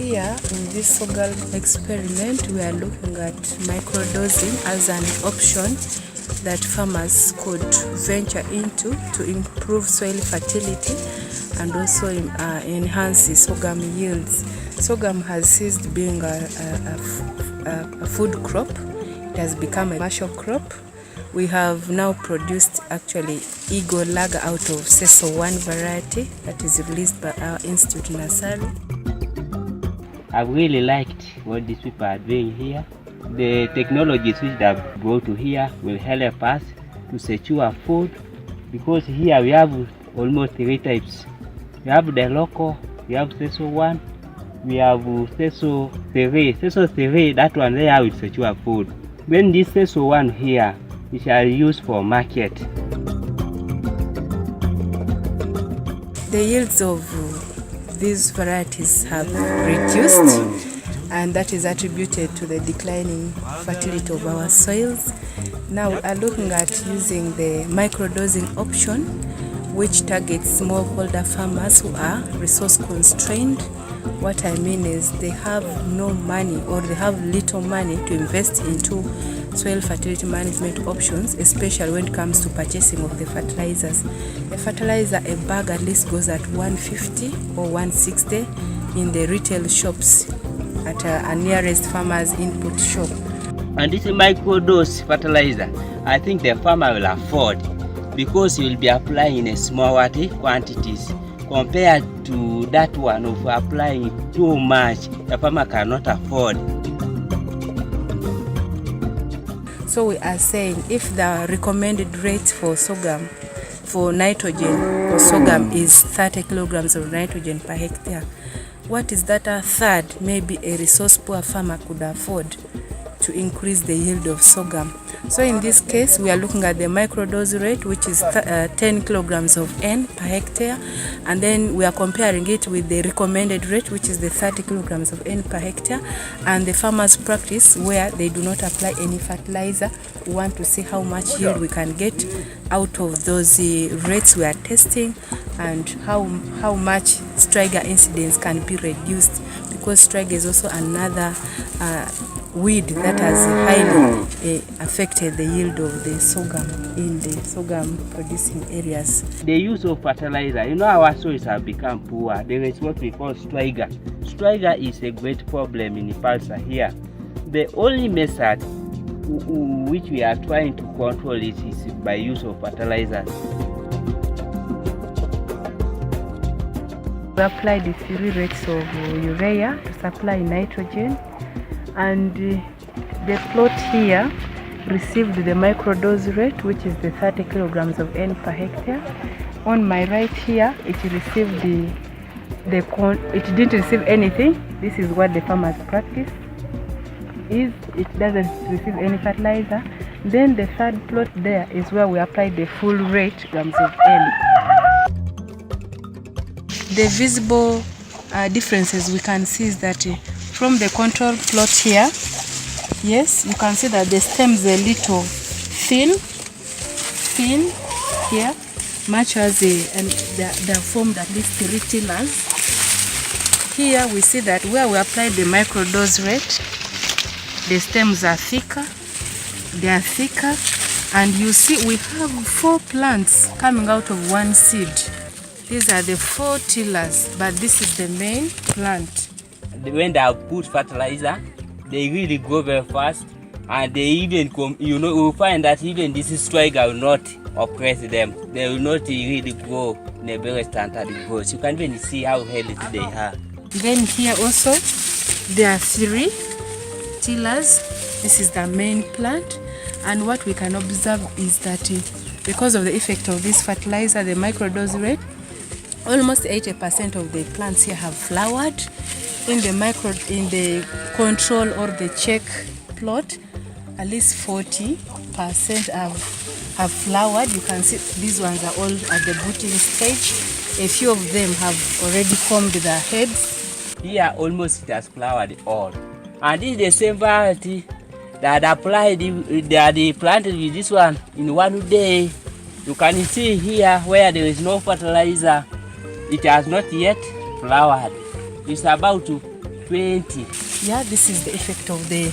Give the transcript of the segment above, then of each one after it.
Here in this sorghum experiment, we are looking at microdosing as an option that farmers could venture into to improve soil fertility and also enhance the sorghum yields. Sorghum has ceased being a food crop. It has become a commercial crop. We have now produced actually Eagle Lager out of Teso 1 variety that is released by our institute nursery. I've really liked what these people are doing here. The technologies which they have brought to here will help us to secure food, because here we have almost 3 types. We have the local, we have Teso 1, we have Teso 3. Teso 3, that one there will secure food. When this Teso 1 here, we shall use for market. The yields of these varieties have reduced, and that is attributed to the declining fertility of our soils. Now we are looking at using the microdosing option, which targets smallholder farmers who are resource constrained. What I mean is they have no money, or they have little money to invest into soil fertility management options, especially when it comes to purchasing of the fertilizers. A fertilizer, a bag at least goes at 150 or 160 in the retail shops at a nearest farmer's input shop. And this microdose fertilizer, I think the farmer will afford, because he will be applying in a small quantities compared to that one of applying too much. The farmer cannot afford. So we are saying if the recommended rate for sorghum, for nitrogen for sorghum is 30 kilograms of nitrogen per hectare, what is that a third maybe a resource poor farmer could afford to increase the yield of sorghum? So in this case, we are looking at the microdose rate, which is 10 kilograms of N per hectare, and then we are comparing it with the recommended rate, which is the 30 kilograms of N per hectare, and the farmer's practice where they do not apply any fertilizer. We want to see how much yield we can get out of those rates we are testing, and how much striga incidence can be reduced, because striga is also another weed that has highly affected the yield of the sorghum in the sorghum producing areas. The use of fertilizer, our soils have become poor. There is what we call striga. Striga is a great problem in Pallisa here. The only method which we are trying to control it is by use of fertilizers. We applied the 3 rates of urea to supply nitrogen, and the plot here received the microdose rate, which is the 30 kilograms of N per hectare. On my right here, it received it didn't receive anything. This is what the farmer's practice is. It doesn't receive any fertilizer. Then the third plot there is where we applied the full rate grams of N. The visible differences we can see is that from the control plot here, yes, you can see that the stems are a little thin here, much as they are formed at least 3 tillers. Here we see that where we applied the microdose rate, the stems are thicker, and you see we have 4 plants coming out of 1 seed. These are the 4 tillers, but this is the main plant. When they have put fertilizer, they really grow very fast, and they even you will find that even this striga will not oppress them. They will not really grow in a very standard growth. You can even see how healthy they are. Then here also there are 3 tillers. This is the main plant, and what we can observe is that because of the effect of this fertilizer, the microdose rate, almost 80% of the plants here have flowered. In the control or the check plot, at least 40% have flowered. You can see these ones are all at the booting stage. A few of them have already formed their heads. Here almost it has flowered all. And this is the same variety that applied, they planted with this one in 1 day. You can see here where there is no fertilizer, it has not yet flowered. It's about to 20. Yeah, this is the effect of the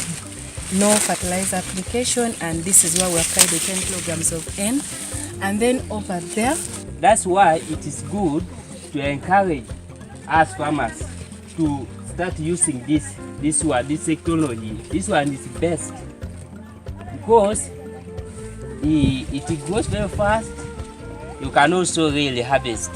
no fertilizer application, and this is where we apply the 10 kilograms of N. And then over there, that's why it is good to encourage us farmers to start using this technology. This one is best because it grows very fast. You can also really harvest.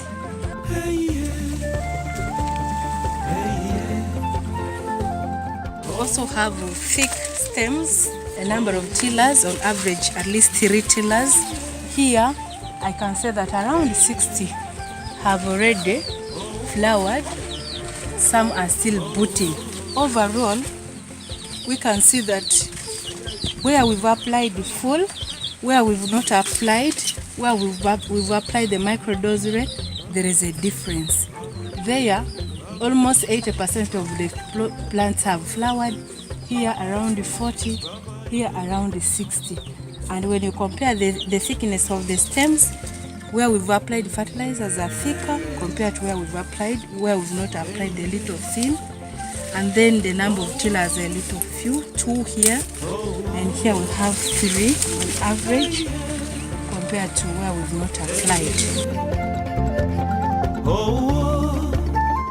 We also have thick stems, a number of tillers, on average at least 3 tillers. Here I can say that around 60 have already flowered, some are still booting. Overall, we can see that where we've applied the full, where we've not applied, where we've applied the microdozing, there is a difference. There, almost 80% of the plants have flowered. Here around 40, here around 60. And when you compare the thickness of the stems, where we've applied fertilizers are thicker compared to where we've not applied, a little thin. And then the number of tillers are a little few, 2 here, and here we have 3 on average compared to where we've not applied.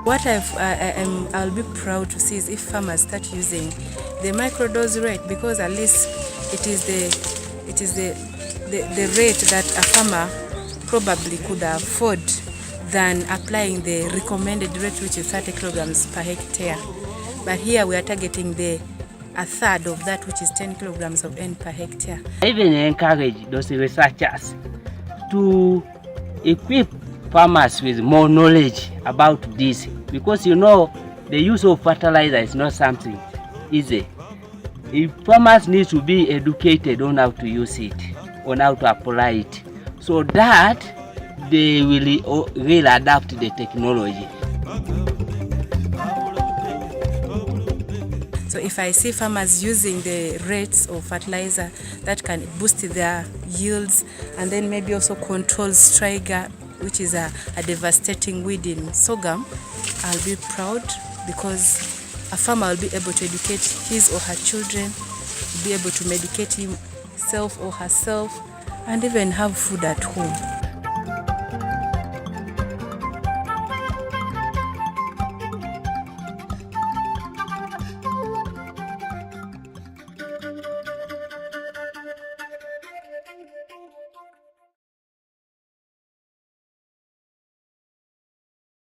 What I'll be proud to see is if farmers start using the microdose rate, because at least it is the rate that a farmer probably could afford than applying the recommended rate, which is 30 kilograms per hectare. But here we are targeting a third of that, which is 10 kilograms of N per hectare. I even encourage those researchers to equip farmers with more knowledge about this, because you know the use of fertilizer is not something easy. If farmers need to be educated on how to use it, on how to apply it, so that they will adapt the technology. So if I see farmers using the rates of fertilizer, that can boost their yields and then maybe also control striga, which is a devastating weed in sorghum, I'll be proud, because a farmer will be able to educate his or her children, be able to medicate himself or herself, and even have food at home.